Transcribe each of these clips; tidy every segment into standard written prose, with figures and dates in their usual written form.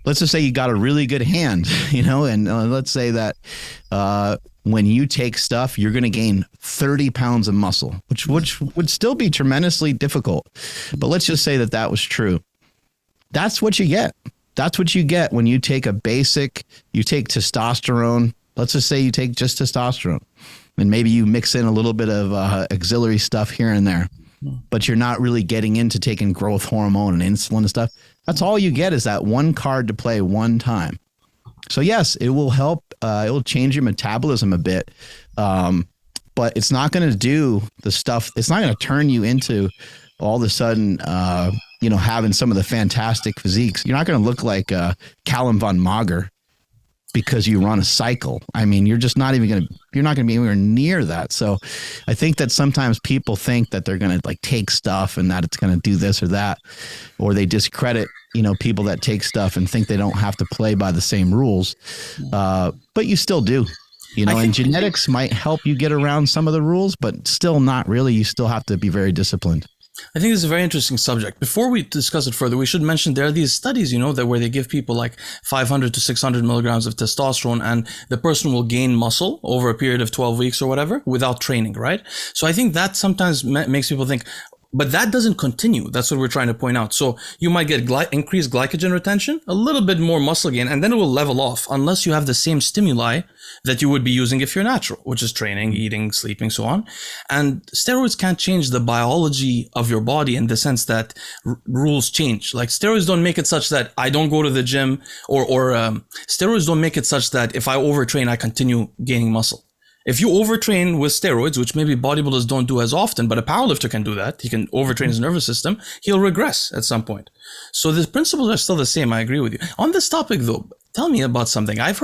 let's just say you got a really good hand, and let's say that when you take stuff, you're going to gain 30 pounds of muscle, which would still be tremendously difficult. But let's just say that was true. That's what you get. That's what you get when you take you take testosterone. Let's just say you take just testosterone, and maybe you mix in a little bit of auxiliary stuff here and there, but you're not really getting into taking growth hormone and insulin and stuff. That's all you get is that one card to play one time. So yes, it will help. It will change your metabolism a bit, but it's not going to do the stuff. It's not going to turn you into all of a sudden, having some of the fantastic physiques. You're not going to look like Callum von Mager because you run a cycle. I mean, you're not going to be anywhere near that. So I think that sometimes people think that they're going to take stuff and that it's going to do this or that, or they discredit, people that take stuff and think they don't have to play by the same rules. But you still do, and genetics might help you get around some of the rules, but still not really. You still have to be very disciplined. I think this is a very interesting subject. Before we discuss it further, we should mention there are these studies, that where they give people 500 to 600 milligrams of testosterone and the person will gain muscle over a period of 12 weeks or whatever without training, right? So I think that sometimes makes people think, but that doesn't continue. That's what we're trying to point out. So you might get increased glycogen retention, a little bit more muscle gain, and then it will level off unless you have the same stimuli that you would be using if you're natural, which is training, eating, sleeping, so on. And steroids can't change the biology of your body in the sense that rules change. Like steroids don't make it such that I don't go to the gym, or steroids don't make it such that if I overtrain, I continue gaining muscle. If you overtrain with steroids, which maybe bodybuilders don't do as often, but a powerlifter can do that. He can overtrain his nervous system. He'll regress at some point. So the principles are still the same. I agree with you. On this topic though, tell me about something. I've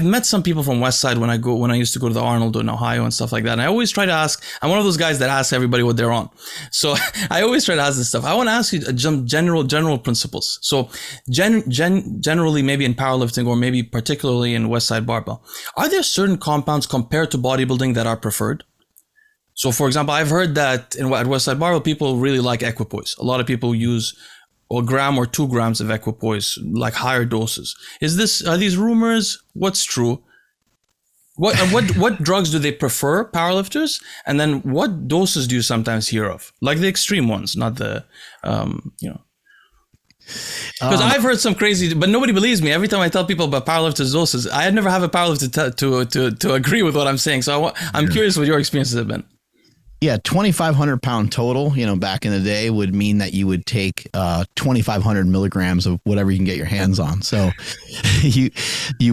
met some people from West Side when I used to go to the Arnold in Ohio and stuff like that. And I always try to ask, I'm one of those guys that asks everybody what they're on. So I always try to ask this stuff. I want to ask you general principles. So generally maybe in powerlifting or maybe particularly in West Side Barbell, are there certain compounds compared to bodybuilding that are preferred? So for example, I've heard that at West Side Barbell, people really like equipoise. A lot of people use a gram or 2 grams of equipoise, like higher doses. Are these rumors? What's true? What drugs do they prefer, powerlifters? And then what doses do you sometimes hear of? Like the extreme ones, not the, because I've heard some crazy, but nobody believes me. Every time I tell people about powerlifters doses, I never have a powerlifter to agree with what I'm saying. So I'm curious what your experiences have been. Yeah, 2,500 pound total, back in the day would mean that you would take 2,500 milligrams of whatever you can get your hands on. So you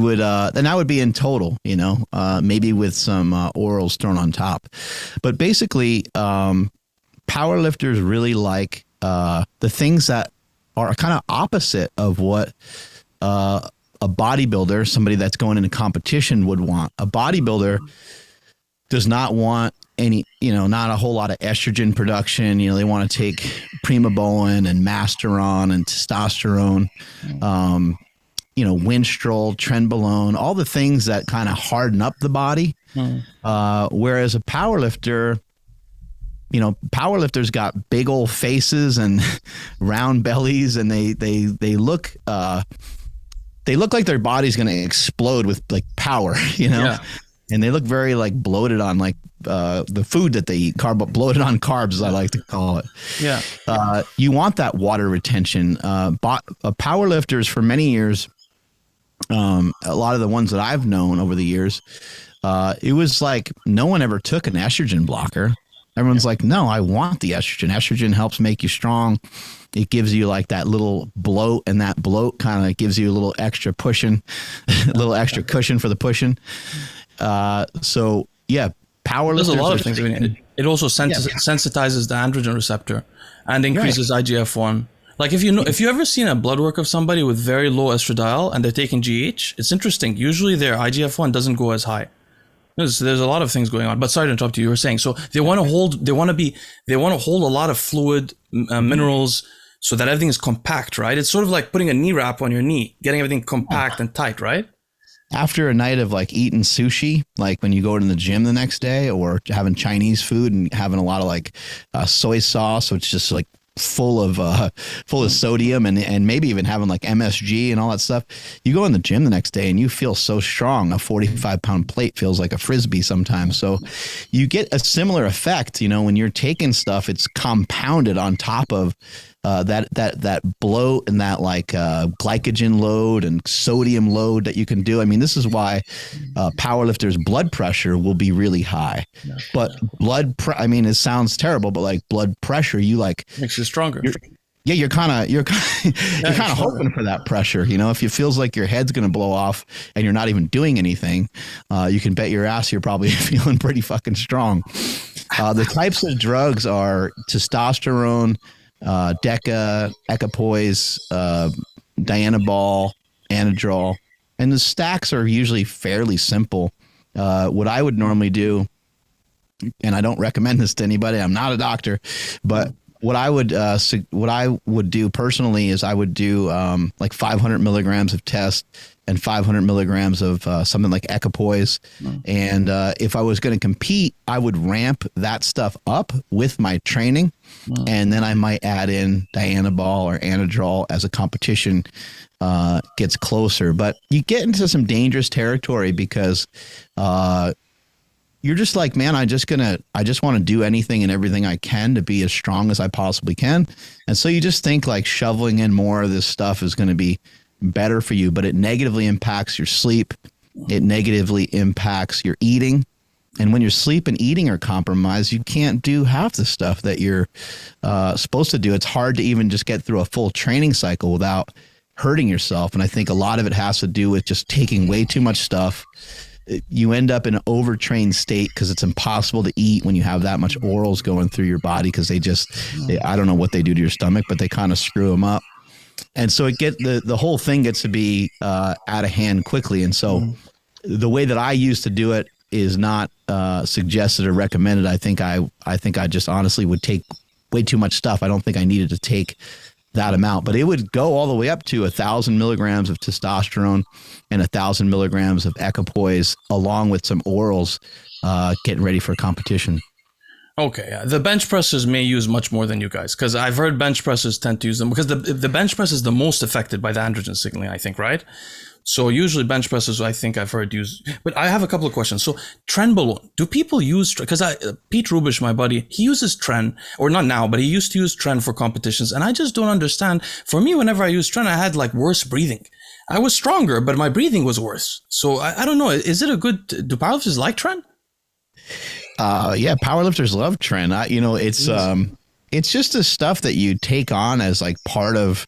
would, and that would be in total, maybe with some orals thrown on top. But basically, powerlifters really like the things that are kind of opposite of what a bodybuilder, somebody that's going into competition, would want. A bodybuilder does not want not a whole lot of estrogen production. They want to take primobolan and masteron and testosterone, winstrol, trenbolone, all the things that kind of harden up the body. Whereas a powerlifter, powerlifters got big old faces and round bellies, and they look like their body's going to explode with power, Yeah. And they look very bloated on the food that they eat, bloated on carbs, as I like to call it. Yeah. You want that water retention. Powerlifters for many years, a lot of the ones that I've known over the years, it was like no one ever took an estrogen blocker. Everyone's like, no, I want the estrogen. Estrogen helps make you strong. It gives you that little bloat, and that bloat kind of gives you a little extra pushing, a little extra cushion for the pushing. So yeah, powerlifters. There's a lot of things. It also sensitizes the androgen receptor and increases IGF-1. Like if you ever seen a blood work of somebody with very low estradiol and they're taking GH, it's interesting. Usually their IGF-1 doesn't go as high. There's a lot of things going on. But sorry to interrupt you. You were saying, so they want to hold a lot of fluid, minerals, so that everything is compact, right? It's sort of like putting a knee wrap on your knee, getting everything compact and tight, right? After a night of eating sushi, when you go to the gym the next day, or having Chinese food and having a lot of soy sauce, which just full of sodium and maybe even having like MSG and all that stuff. You go in the gym the next day and you feel so strong. A 45-pound plate feels like a Frisbee sometimes. So you get a similar effect, you know, when you're taking stuff, it's compounded on top of that bloat and that like glycogen load and sodium load that you can do. I mean, this is why powerlifters' blood pressure will be really high. But I mean, it sounds terrible, but like blood pressure, you like makes you stronger. You're kind of hoping for that pressure. You know, if it feels like your head's going to blow off and you're not even doing anything, you can bet your ass you're probably feeling pretty fucking strong. The types of drugs are testosterone, Deca, Equipoise, Dianabol, Anadrol, and the stacks are usually fairly simple. What I would normally do, and I don't recommend this to anybody, I'm not a doctor, but what I would do personally is I would do like 500 milligrams of test and 500 milligrams of something like Equipoise. And if I was going to compete, I would ramp that stuff up with my training. And then I might add in Dianabol or Anadrol as a competition gets closer. But you get into some dangerous territory because you're just like, man, I just want to do anything and everything I can to be as strong as I possibly can. And so you just think like shoveling in more of this stuff is going to be better for you, but it negatively impacts your sleep. It negatively impacts your eating. And when your sleep and eating are compromised, you can't do half the stuff that you're supposed to do. It's hard to even just get through a full training cycle without hurting yourself. And I think a lot of it has to do with just taking way too much stuff. You end up in an overtrained state because it's impossible to eat when you have that much orals going through your body, because I don't know what they do to your stomach, but they kind of screw them up. And so the whole thing gets to be out of hand quickly. And so the way that I used to do it is not suggested or recommended. I think I just honestly would take way too much stuff. I don't think I needed to take that amount, but it would go all the way up to 1,000 milligrams of testosterone and 1,000 milligrams of Equipoise, along with some orals, getting ready for competition. Okay, the bench pressers may use much more than you guys, because I've heard bench pressers tend to use them because the bench press is the most affected by the androgen signaling, I think, right? So usually bench pressers, I think I've heard use, but I have a couple of questions. So Tren balloon, do people use, because Pete Rubish, my buddy, he uses Tren, or not now, but he used to use Tren for competitions. And I just don't understand. For me, whenever I used Tren, I had like worse breathing. I was stronger, but my breathing was worse. So I don't know. Is it do powerlifters like Tren? Yeah, powerlifters love Tren. It's just the stuff that you take on as like part of,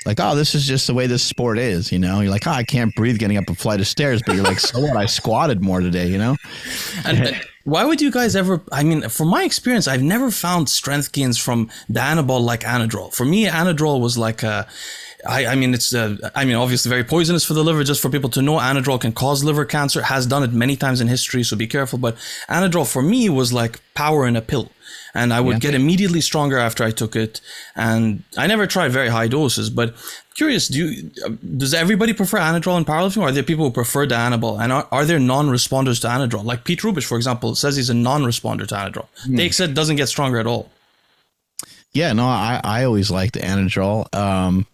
like, oh, this is just the way this sport is, you know? You're like, oh, I can't breathe getting up a flight of stairs, but you're like, so what? I squatted more today, you know? And why would you guys ever, I mean, from my experience, I've never found strength gains from the Anabol like Anadrol. For me, Anadrol was like it's obviously very poisonous for the liver. Just for people to know, Anadrol can cause liver cancer, has done it many times in history, so be careful. But Anadrol for me was like power in a pill. And I would get immediately stronger after I took it. And I never tried very high doses, but curious, does everybody prefer Anadrol in powerlifting, or are there people who prefer the Anabol? And are there non-responders to Anadrol? Like Pete Rubish, for example, says he's a non-responder to Anadrol. Dake said doesn't get stronger at all. Yeah, no, I always liked Anadrol.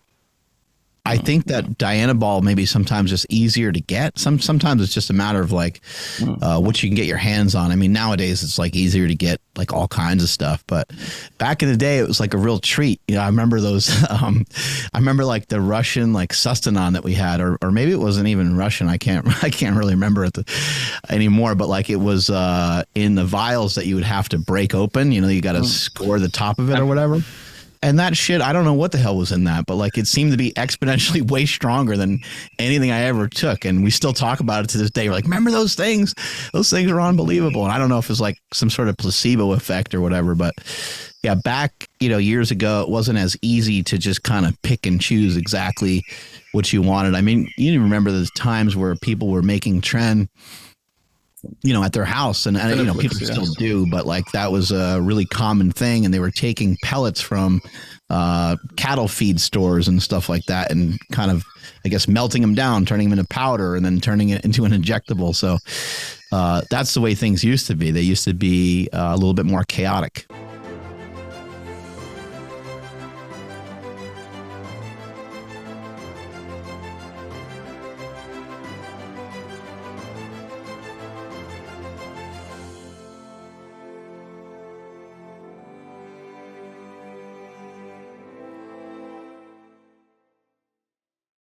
I think that Dianabol maybe sometimes is easier to get. Sometimes it's just a matter of like what you can get your hands on. I mean, nowadays it's like easier to get like all kinds of stuff. But back in the day, it was like a real treat. You know, I remember those. I remember like the Russian like Sustanon that we had, or maybe it wasn't even Russian. I can't really remember it anymore. But like it was in the vials that you would have to break open. You know, you got to score the top of it or whatever. And that shit, I don't know what the hell was in that, but like it seemed to be exponentially way stronger than anything I ever took. And we still talk about it to this day. We're like, remember those things? Those things are unbelievable. And I don't know if it's like some sort of placebo effect or whatever, but yeah, back, years ago, it wasn't as easy to just kind of pick and choose exactly what you wanted. I mean, you remember those times where people were making Tren, at their house, and people still do, but like that was a really common thing. And they were taking pellets from cattle feed stores and stuff like that, and kind of, I guess, melting them down, turning them into powder, and then turning it into an injectable. So that's the way things used to be. They used to be a little bit more chaotic.